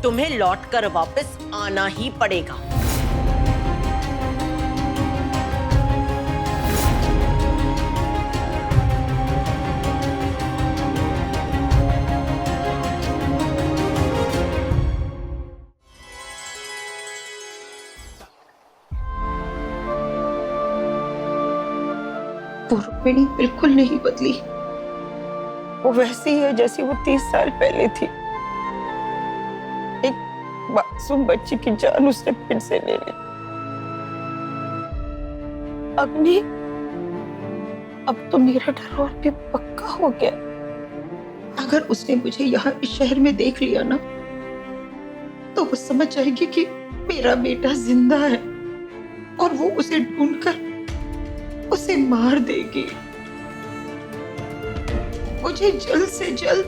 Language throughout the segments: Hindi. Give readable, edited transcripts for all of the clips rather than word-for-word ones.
तुम्हें लौटकर वापस आना ही पड़ेगा। वो रुक्मिणी बिल्कुल नहीं बदली। वो वैसी है जैसी वो 30 साल पहले थी। एक मासूम बच्ची की जान उसने फिर से ले ली। अग्नि, अब तो मेरा डर और भी पक्का हो गया। अगर उसने मुझे यहाँ इस शहर में देख लिया ना, तो वो समझ जाएगी कि मेरा बेटा जिंदा है और वो उसे ढूंढकर उसे मार देगी। मुझे जल्द से जल्द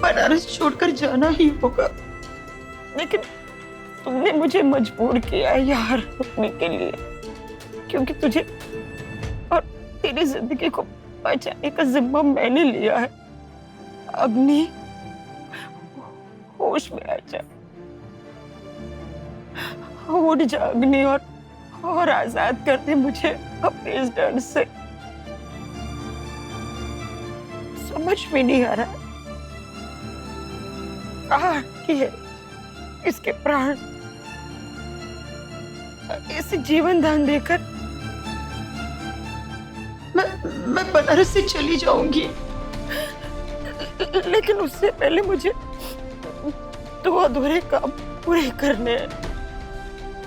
बनारस छोड़कर जाना ही होगा। लेकिन तुमने मुझे मजबूर किया है यहाँ रुकने के लिए, क्योंकि तुझे और तेरी जिंदगी को बचाने का जिम्मा मैंने लिया है। अग्नि, होश में आ जा, उठ जा अग्नि, और आजाद कर दे मुझे अपने इस डर से। समझ में नहीं आ रहा कहाँ की है इसके प्राण। इसे जीवन दान देकर मैं बनारस से चली जाऊंगी, लेकिन उससे पहले मुझे 2 अधूरे काम पूरे करने हैं।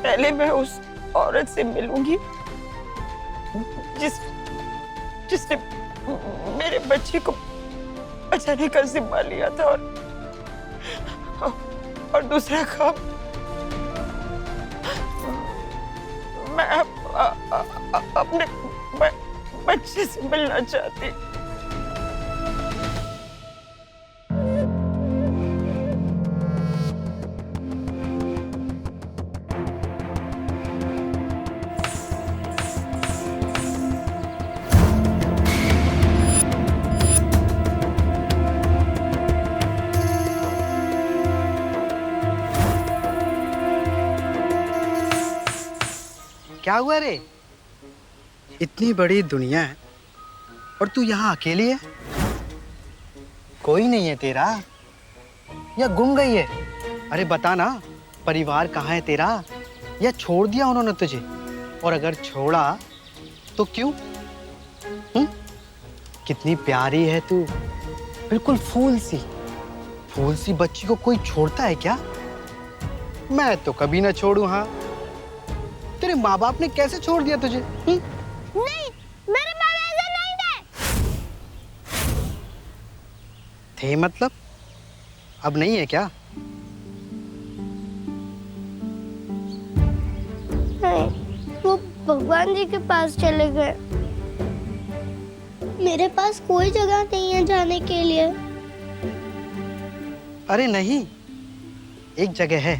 पहले मैं उस औरत से मिलूंगी जिसने मेरे बच्चे को बचाने का जिम्मा लिया था, और दूसरा काम मैं अपने बच्चे से मिलना चाहती। क्या हुआ रे? इतनी बड़ी दुनिया है और तू यहाँ अकेली है? कोई नहीं है तेरा या गुम गई है? अरे बता ना, परिवार कहाँ है तेरा? या छोड़ दिया उन्होंने तुझे? और अगर छोड़ा तो क्यों? कितनी प्यारी है तू, बिल्कुल फूल सी बच्ची को कोई छोड़ता है क्या? मैं तो कभी ना छोड़ू। हाँ, तेरे माँ बाप ने कैसे छोड़ दिया तुझे? नहीं, मेरे बाप ऐसे नहीं थे। थे मतलब? अब नहीं है क्या? नहीं, वो भगवान जी के पास चले गए। मेरे पास कोई जगह नहीं है जाने के लिए। अरे नहीं, एक जगह है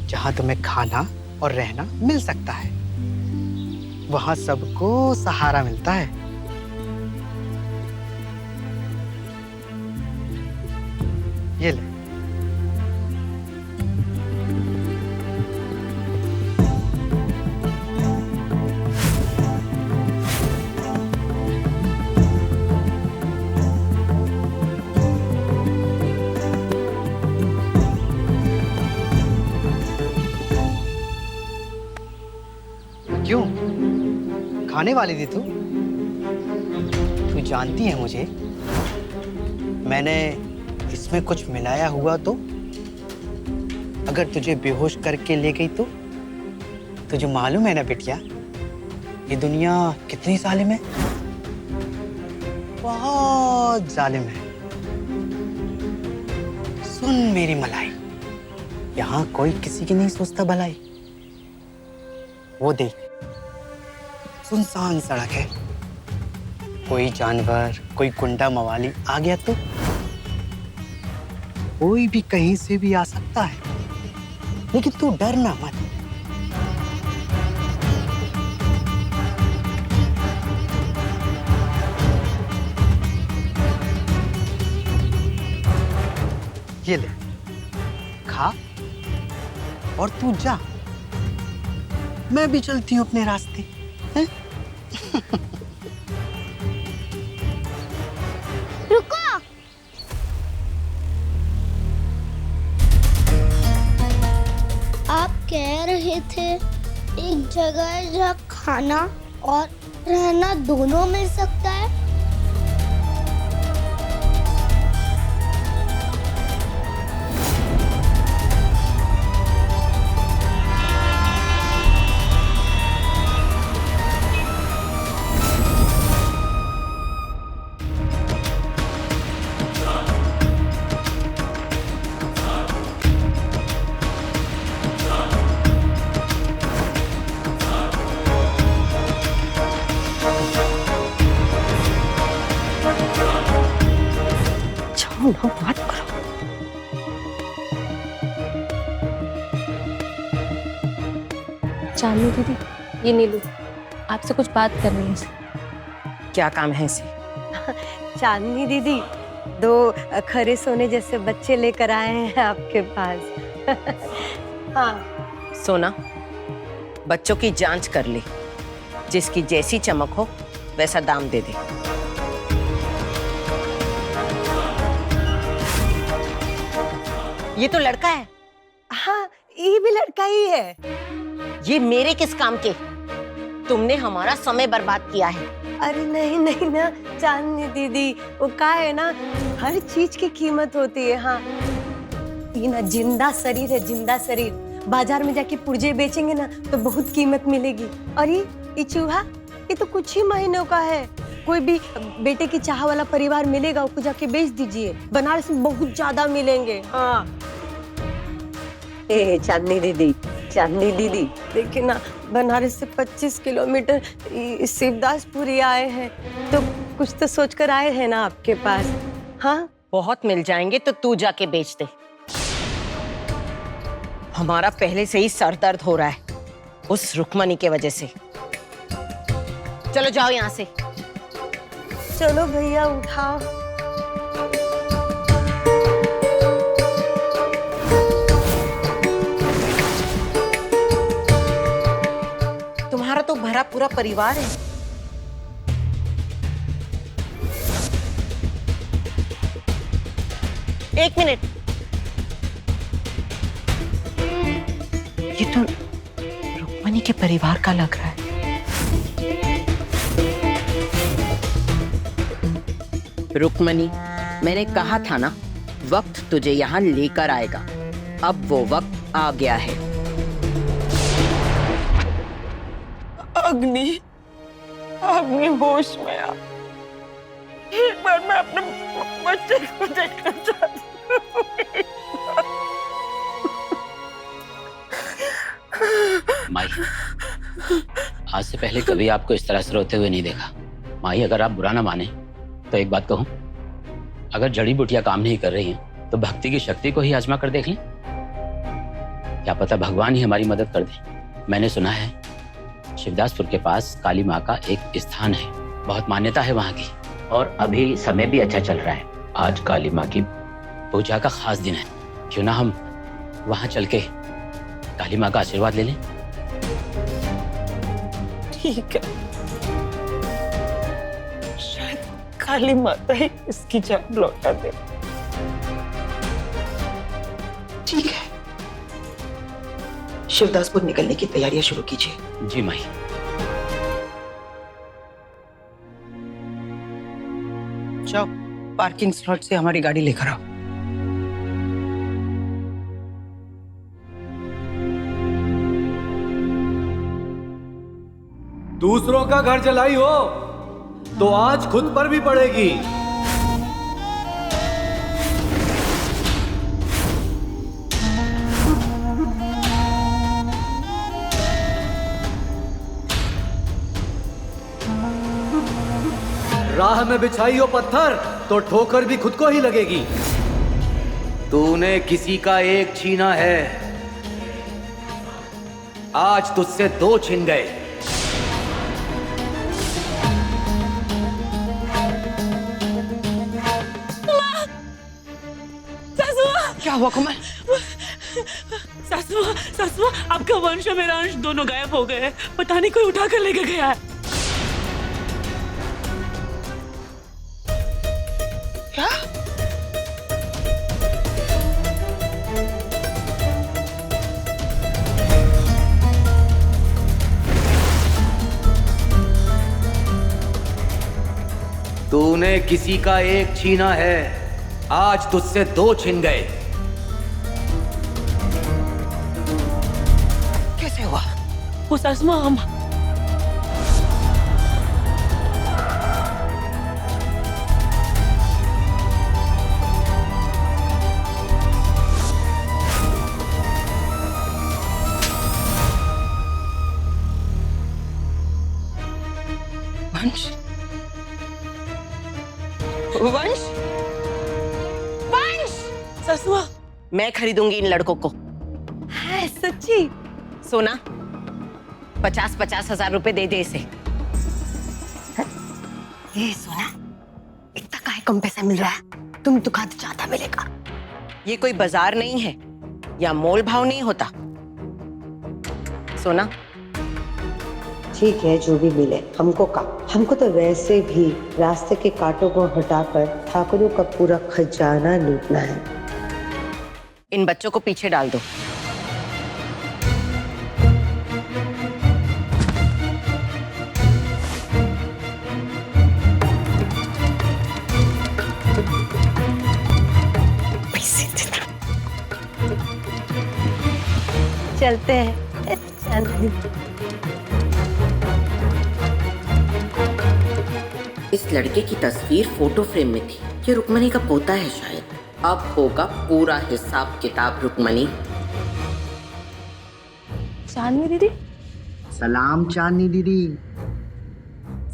जहां तुम्हें खाना और रहना मिल सकता है। वहां सबको सहारा मिलता है। ये ले। क्यों? खाने वाली थी तू? तू जानती है मुझे, मैंने इसमें कुछ मिलाया हुआ तो अगर तुझे बेहोश करके ले गई तो? तुझे मालूम है ना बिटिया, ये दुनिया कितनी जालिम है, बहुत जालिम है। सुन मेरी मलाई, यहाँ कोई किसी की नहीं सोचता भलाई। वो देख, सुनसान सड़क है, कोई जानवर, कोई गुंडा मवाली आ गया तो कोई भी कहीं से भी आ सकता है, लेकिन तू डरना मत। ये ले, खा और तू जा, मैं भी चलती हूँ अपने रास्ते। हैं? रुको। आप कह रहे थे एक जगह है जहाँ खाना और रहना दोनों मिल सकता है। जाओ ना, बात करो। चांदनी दीदी, ये नीलू आपसे कुछ बात करनी है। क्या काम है इसे? चांदनी दीदी, 2 खरे सोने जैसे बच्चे लेकर आए हैं आपके पास। हाँ। सोना, बच्चों की जांच कर ले, जिसकी जैसी चमक हो वैसा दाम दे दे। ये तो लड़का है। हाँ, ये भी लड़का ही है। ये मेरे किस काम के? तुमने हमारा समय बर्बाद किया है। अरे नहीं नहीं ना चांदनी दीदी, वो का है ना, हर चीज की कीमत होती है। हाँ, ये ना जिंदा शरीर है, जिंदा शरीर। बाजार में जाके पुर्जे बेचेंगे ना तो बहुत कीमत मिलेगी। और ये चूहा, ये तो कुछ ही महीनों का है। कोई भी बेटे की चाह वाला परिवार मिलेगा, उसको जाके बेच दीजिए, बनारस में बहुत ज्यादा मिलेंगे। हाँ। ए चांदनी दीदी, चांदनी दीदी, देखिए ना, बनारस से 25 किलोमीटर शिवदासपुरी आए हैं, तो कुछ तो सोचकर आए हैं ना आपके पास। हाँ, बहुत मिल जाएंगे तो तू जाके बेच दे। हमारा पहले से ही सर दर्द हो रहा है उस रुक्मणी के वजह से। चलो जाओ यहाँ से। चलो भैया उठाओ। तुम्हारा तो भरा पूरा परिवार है। एक मिनट, ये तो रुक्मणी के परिवार का लग रहा है। रुक्मणी, मैंने कहा था ना, वक्त तुझे यहाँ लेकर आएगा। अब वो वक्त आ गया है। अग्नि, अग्नि होश में आ। एक बार मैं अपने बच्चे को देखना चाहती हूँ। माई, आज से पहले कभी आपको इस तरह से रोते हुए नहीं देखा। माई, अगर आप बुरा ना माने तो एक बात कहूं, अगर जड़ी बूटियां काम नहीं कर रही हैं तो भक्ति की शक्ति को ही आजमा कर देख लें। क्या पता भगवान ही हमारी मदद कर दे। मैंने सुना है शिवदासपुर के पास काली माँ का एक स्थान है, बहुत मान्यता है वहाँ की, और अभी समय भी अच्छा चल रहा है। आज काली माँ की पूजा का खास दिन है, क्यों ना हम वहाँ चल के काली माँ का आशीर्वाद ले लें। ठीक है, शायद काली माता ही इसकी जान लौटा दे। ठीक है, शिवदासपुर निकलने की तैयारियां शुरू कीजिए। जी माई। जाओ, पार्किंग स्लॉट से हमारी गाड़ी लेकर आओ। दूसरों का घर जलाई हो तो आज खुद पर भी पड़ेगी। राह में बिछाई हो पत्थर तो ठोकर भी खुद को ही लगेगी। तूने किसी का एक छीना है, आज तुझसे 2 छिन गए। क्या हुआ कमल? सासू आपका वंश और मेरा अंश दोनों गायब हो गए हैं। पता नहीं कोई उठा कर लेके गया है। क्या? तूने किसी का एक छीना है, आज तुझसे 2 छिन गए। कैसे हुआ? वो सासू माँ हम वंश, वंश, वंश! सासू माँ मैं खरीदूंगी इन लड़कों को। है सच्ची? सोना 50-50 हजार रुपए दे दे इसे। ये सोना, इतना काहे कम पैसा मिल रहा है? तुम तो खाते ज्यादा मिलेगा। ये कोई बाजार नहीं है या मोल भाव नहीं होता। सोना ठीक है, जो भी मिले हमको का। हमको तो वैसे भी रास्ते के कांटों को हटाकर ठाकुरों का पूरा खजाना लूटना है। इन बच्चों को पीछे डाल दो। चलते हैं। इस लड़के की तस्वीर फोटो फ्रेम में थी। ये रुक्मणी का पोता है शायद। अब होगा पूरा हिसाब किताब रुक्मणी। चांदनी दीदी, सलाम चांदनी दीदी।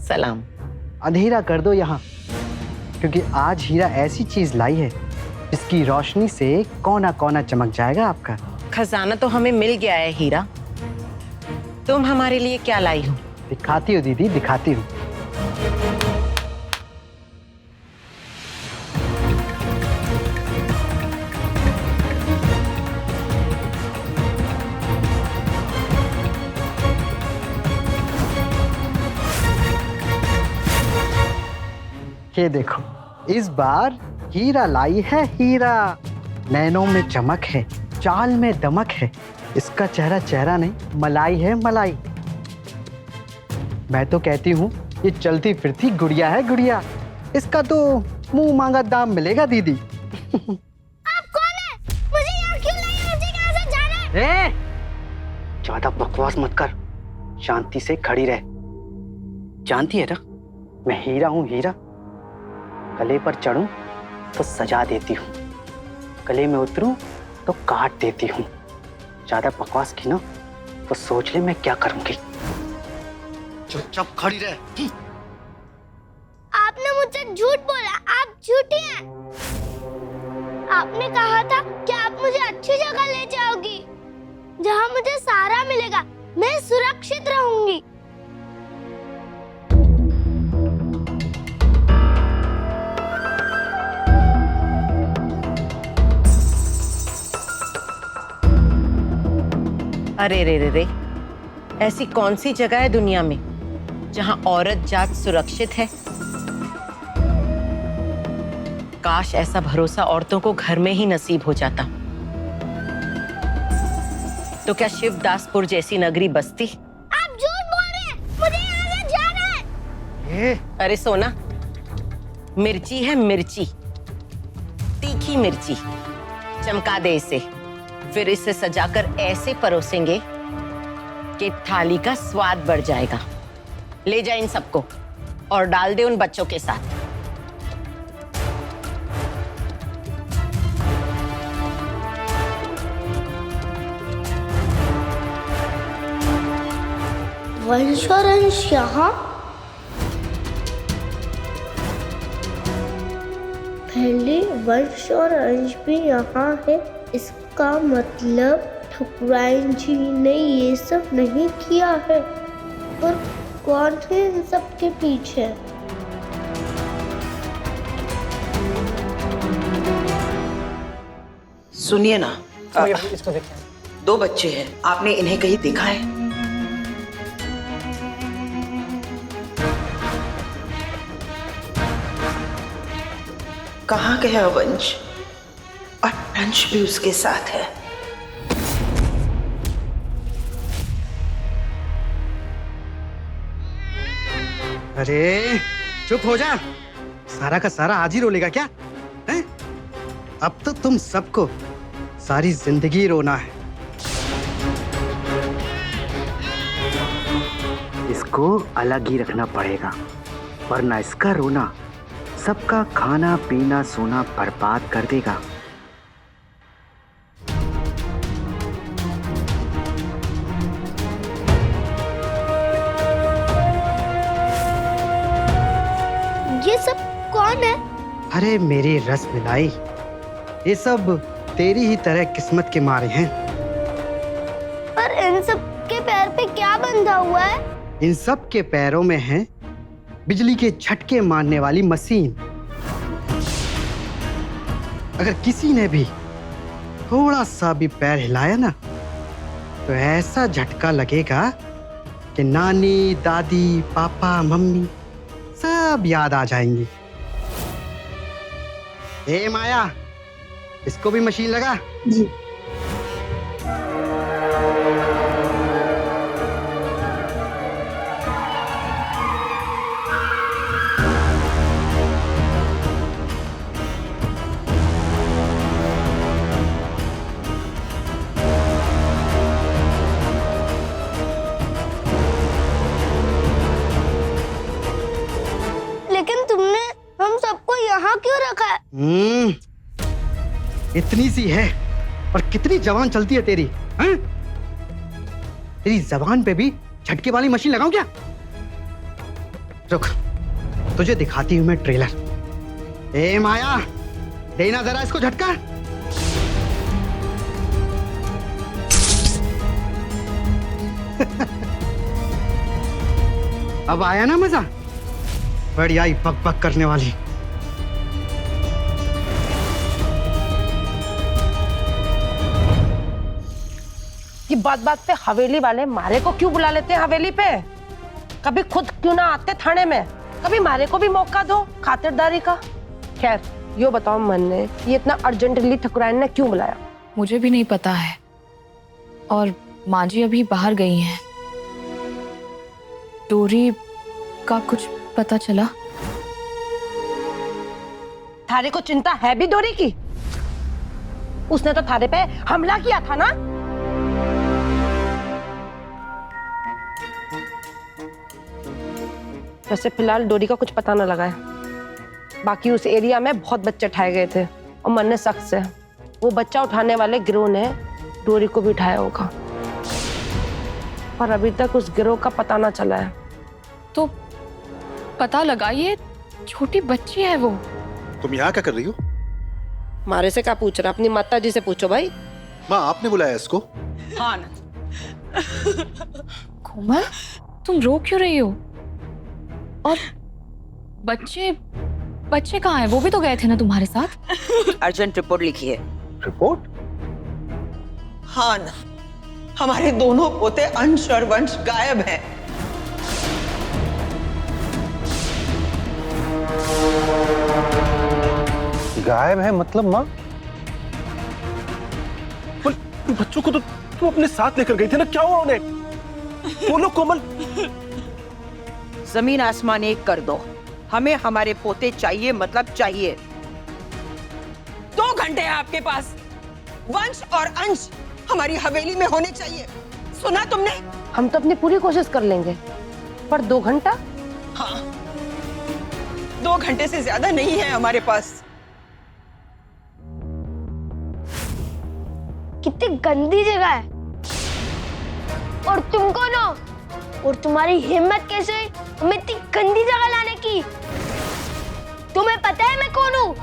सलाम। अंधेरा कर दो यहाँ, क्योंकि आज हीरा ऐसी चीज लाई है जिसकी रोशनी से कोना कोना चमक जाएगा आपका। खजाना तो हमें मिल गया है हीरा, तुम हमारे लिए क्या लाई हो? दिखाती हो दीदी, दिखाती हूँ। ये देखो, इस बार हीरा लाई है हीरा। नैनों में चमक है, चाल में दमक है। इसका चेहरा चेहरा नहीं, मलाई है मलाई। मैं तो कहती हूँ ये चलती फिरती गुड़िया है गुड़िया। इसका तो मुंह मांगा दाम मिलेगा दीदी। आप कौन है? मुझे यहाँ क्यों लाए? मुझे कहाँ से जाना है? ज्यादा बकवास मत कर, शांति से खड़ी रह। जानती है ना, मैं हीरा हूँ हीरा। गले पर चढ़ूं तो सजा देती हूँ, गले में उतरूं तो काट देती हूँ। ज्यादा बकवास की ना तो सोच ले मैं क्या करूंगी। चुपचाप खड़ी रह। आपने मुझसे झूठ बोला, आप झूठी हैं। आपने कहा था कि आप मुझे अच्छी जगह ले जाओगी, जहाँ मुझे सहारा मिलेगा, मैं सुरक्षित रहूंगी। अरे रे रे रे, ऐसी कौन सी जगह है दुनिया में जहां औरत जात सुरक्षित है? काश ऐसा भरोसा औरतों को घर में ही नसीब हो जाता। तो क्या शिवदासपुर जैसी नगरी बसती? आप झूठ बोल रहे हैं, मुझे यहाँ से जाना है। अरे सोना, मिर्ची है मिर्ची, तीखी मिर्ची। चमका दे इसे, फिर इसे सजाकर ऐसे परोसेंगे कि थाली का स्वाद बढ़ जाएगा। ले जा इन सबको और डाल दे उन बच्चों के साथ। वंश और अंश यहाँ? पहले वंश और अंश भी यहाँ है। इसका मतलब ठकुराइन जी ने ये सब नहीं किया है। पर कौन है इन सब के पीछे? सुनिए ना, इसको देखिए। 2 बच्चे हैं, आपने इन्हें कहीं देखा है? कहाँ गया वंश? और अंश भी उसके साथ है। अरे चुप हो जा, सारा का सारा आज ही रोलेगा क्या हैं? अब तो तुम सबको सारी जिंदगी रोना है। इसको अलग ही रखना पड़ेगा, वरना इसका रोना सबका खाना पीना सोना बर्बाद कर देगा। ये सब कौन है? अरे मेरी रस मिलाई, ये सब तेरी ही तरह किस्मत के मारे हैं। पर इन सब के पैर पे क्या बंधा हुआ है? इन सब के पैरों में है बिजली के झटके मारने वाली मशीन। अगर किसी ने भी थोड़ा सा भी पैर हिलाया ना, तो ऐसा झटका लगेगा कि नानी दादी पापा मम्मी सब याद आ जाएंगी। ए माया, इसको भी मशीन लगा। जी। लेकिन तुमने हम सबको यहाँ क्यों रखा है? इतनी सी है और कितनी जवान चलती है तेरी, हैं? तेरी जबान पे भी झटके वाली मशीन लगाऊं क्या? रुक, तुझे दिखाती हूं मैं ट्रेलर। ए माया, देना जरा इसको झटका। अब आया ना मजा? बढ़िया ही पक पक करने वाली। ये बात बात पे हवेली वाले मारे को क्यों बुला लेते हैं हवेली पे? कभी खुद क्यों ना आते थाने में? कभी मारे को भी मौका दो खातिरदारी का। खैर, यो बताओ मन ने ये इतना अर्जेंटली ठकुराइन ने क्यों बुलाया? मुझे भी नहीं पता है, और माँ जी अभी बाहर गई हैं। डोरी का कुछ पता चला? थारे को चिंता है भी डोरी की? उसने तो थारे पे हमला किया था ना? वैसे फिलहाल डोरी का कुछ पता न लगा है। बाकी उस एरिया में बहुत बच्चे उठाए गए थे और मन ने सख्त से वो बच्चा उठाने वाले गिरोह ने डोरी को भी उठाया होगा, पर अभी तक उस गिरोह का पता ना चला है। तो पता लगाइए, छोटी बच्ची है वो। तुम यहाँ क्या कर रही हो? मारे से क्या पूछ रहा? अपनी माता जी से पूछो भाई। माँ, आपने बुलाया इसको? हाँ ना। कोमल, तुम रो क्यों रही हो? और बच्चे कहाँ हैं? वो भी तो गए थे ना तुम्हारे साथ। अर्जेंट रिपोर्ट लिखी है। रिपोर्ट? हाँ ना, हमारे दोनों पोते अंश और वंश गायब हैं। गायब है मतलब माँ? बच्चों को तो तुम अपने साथ लेकर गई थी ना, क्या हुआ उन्हें? बोलो कोमल। जमीन आसमान एक कर दो, हमें हमारे पोते चाहिए, मतलब चाहिए। 2 घंटे हैं आपके पास। वंश और अंश हमारी हवेली में होने चाहिए, सुना तुमने? हम तो अपनी पूरी कोशिश कर लेंगे, पर 2 घंटा? हाँ, 2 घंटे से ज्यादा नहीं है हमारे पास। कितनी गंदी जगह है, और तुम कौन हो? और तुम्हारी हिम्मत कैसे हुई हमें इतनी गंदी जगह लाने की? तुम्हें पता है मैं कौन हूँ?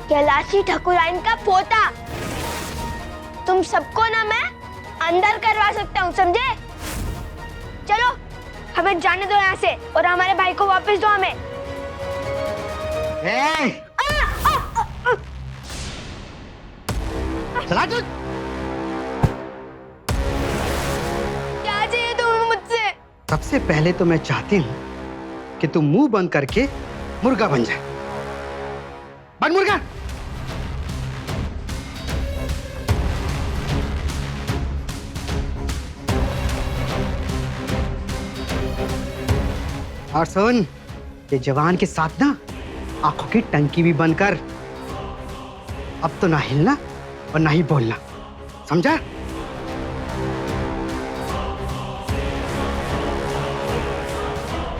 कैलाशी ठकुराइन का पोता। तुम सबको ना मैं अंदर करवा सकता हूँ, समझे? चलो हमें जाने दो यहाँ से, और हमारे भाई को वापस दो हमें। चला सबसे पहले तो मैं चाहती हूँ कि तू मुंह बंद करके मुर्गा बन जाए। बन मुर्गा। और सुन, ये जवान के साथ ना आंखों की टंकी भी बंद कर। अब तो ना हिलना और ना ही बोलना, समझा?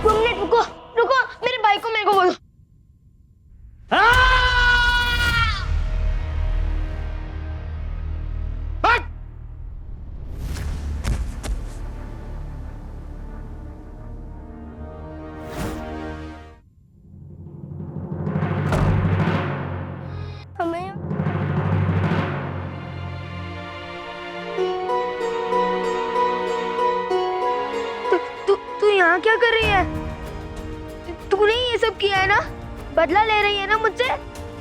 तुमने रुको रुको, मेरे भाई को मेरे को बोलो। हमें तू यहाँ क्या कर रही है? तूने ये सब किया है ना? बदला ले रही है ना मुझसे?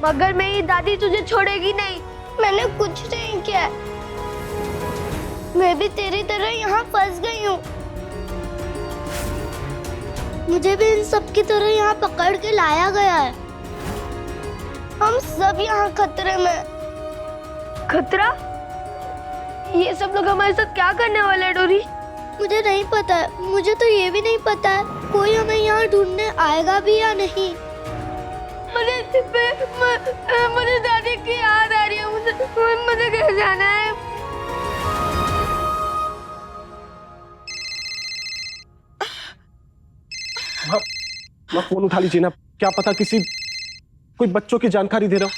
मगर मेरी दादी तुझे छोड़ेगी नहीं। मैंने कुछ नहीं किया। मैं भी तेरी तरह यहाँ फंस गई हूँ। मुझे भी इन सब की तरह यहाँ पकड़ के लाया गया है। हम सब यहाँ खतरे में। खतरा? ये सब लोग हमारे साथ क्या करने वाले हैं डोरी? मुझे नहीं पता है। मुझे तो ये भी नहीं पता है कोई हमें यहाँ ढूंढने आएगा भी या नहीं। मुझे दादी की याद आ रही है। मुझे घर जाना है। माँ फोन उठा लीजिए ना, क्या पता किसी कोई बच्चों की जानकारी दे रहा हो।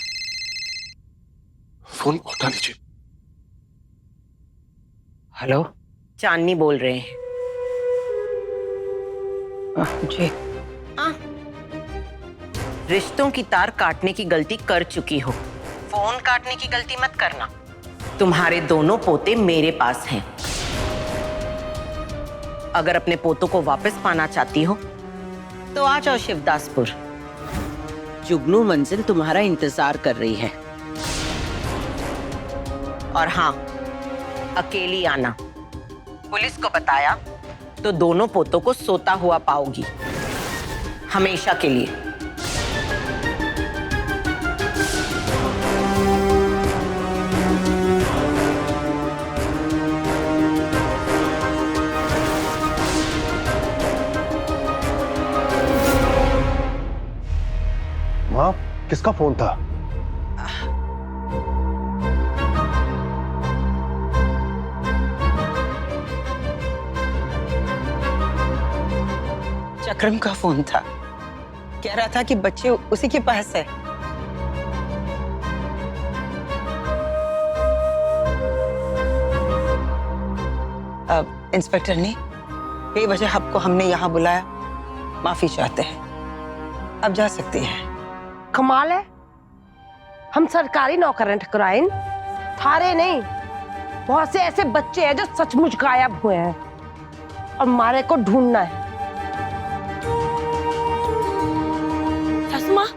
फोन उठा लीजिए। हेलो, चांदनी बोल रहे हैं। जी। रिश्तों की तार काटने की गलती कर चुकी हो, फोन काटने की गलती मत करना। तुम्हारे दोनों पोते मेरे पास हैं। अगर अपने पोतों को वापस पाना चाहती हो तो आ जाओ शिवदासपुर। जुगनू मंजिल तुम्हारा इंतजार कर रही है। और हाँ, अकेली आना। पुलिस को बताया तो दोनों पोतों को सोता हुआ पाओगी, हमेशा के लिए। माँ, किसका फोन था? चक्रम का फोन था। कह रहा था कि बच्चे उसी के पास है। अब इंस्पेक्टर ने बेवजह आपको हमने यहाँ बुलाया, माफी चाहते हैं। अब जा सकती हैं। कमाल है, हम सरकारी नौकर हैं ठकुराइन, थारे नहीं। बहुत से ऐसे बच्चे हैं जो सचमुच गायब हुए हैं और हमारे को ढूंढना है। सासू माँ,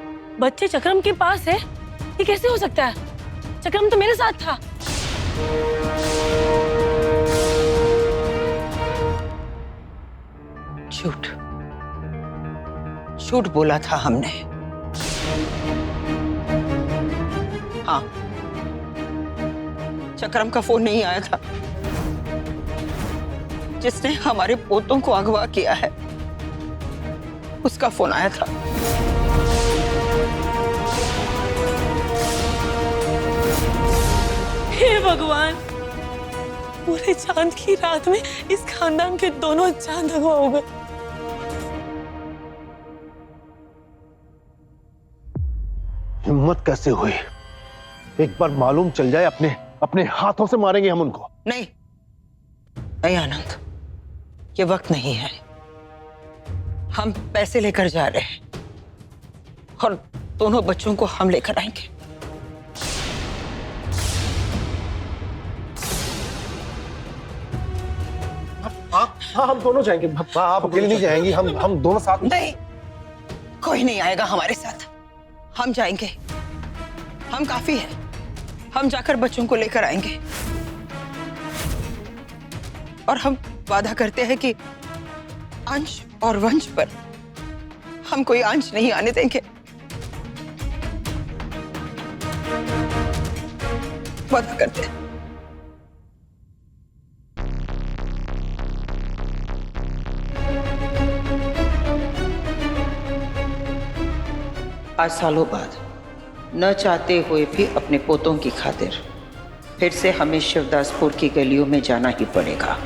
बच्चे चक्रम के पास है, ये कैसे हो सकता है? चक्रम तो मेरे साथ था। झूठ झूठ बोला था हमने। हाँ, चक्रम का फोन नहीं आया था। जिसने हमारे पोतों को अगवा किया है उसका फोन आया था। हे भगवान, पूरे चांद की रात में इस खानदान के दोनों चांद अगवा हो गए। हिम्मत कैसे हुई? एक बार मालूम चल जाए, अपने हाथों से मारेंगे हम उनको। नहीं नहीं आनंद, ये वक्त नहीं है। हम पैसे लेकर जा रहे हैं और दोनों बच्चों को हम लेकर आएंगे। हाँ, हम दोनों जाएंगे। आप अकेले नहीं जाएंगी, हम दोनों साथ में। नहीं, कोई नहीं आएगा हमारे साथ। हम जाएंगे, हम काफी हैं। हम जाकर बच्चों को लेकर आएंगे और हम वादा करते हैं कि अंश और वंश पर हम कोई आंच नहीं आने देंगे। वादा करते हैं। आज सालों बाद न चाहते हुए भी अपने पोतों की खातिर फिर से हमें शिवदासपुर की गलियों में जाना ही पड़ेगा।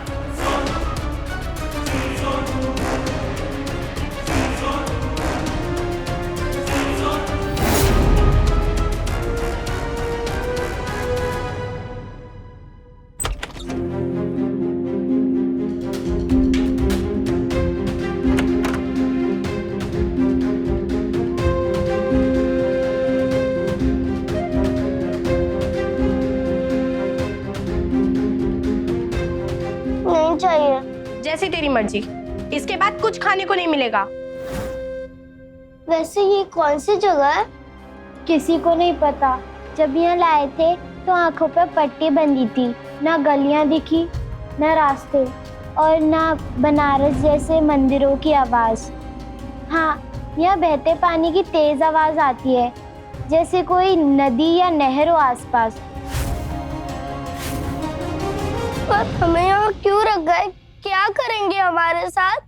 नहीं चाहिए। जैसी तेरी मर्जी, इसके बाद कुछ खाने को नहीं मिलेगा। वैसे ये कौन सी जगह है? किसी को नहीं पता। जब यहाँ लाए थे तो आंखों पर पट्टी बंधी थी, ना गलियां दिखी, ना रास्ते और ना बनारस जैसे मंदिरों की आवाज। हाँ, यहाँ बहते पानी की तेज आवाज आती है, जैसे कोई नदी या नहर हो आसपास। पर हमें यहाँ क्यों रखा है? क्या करेंगे हमारे साथ?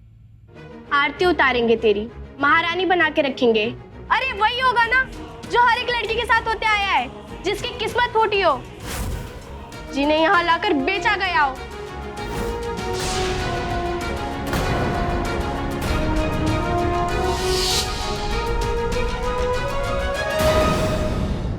आरती उतारेंगे तेरी, महारानी बना के रखेंगे। अरे वही होगा ना जो हर एक लड़की के साथ होते आया है, जिसकी किस्मत फूटी हो, जिन्हें यहाँ लाकर बेचा गया हो।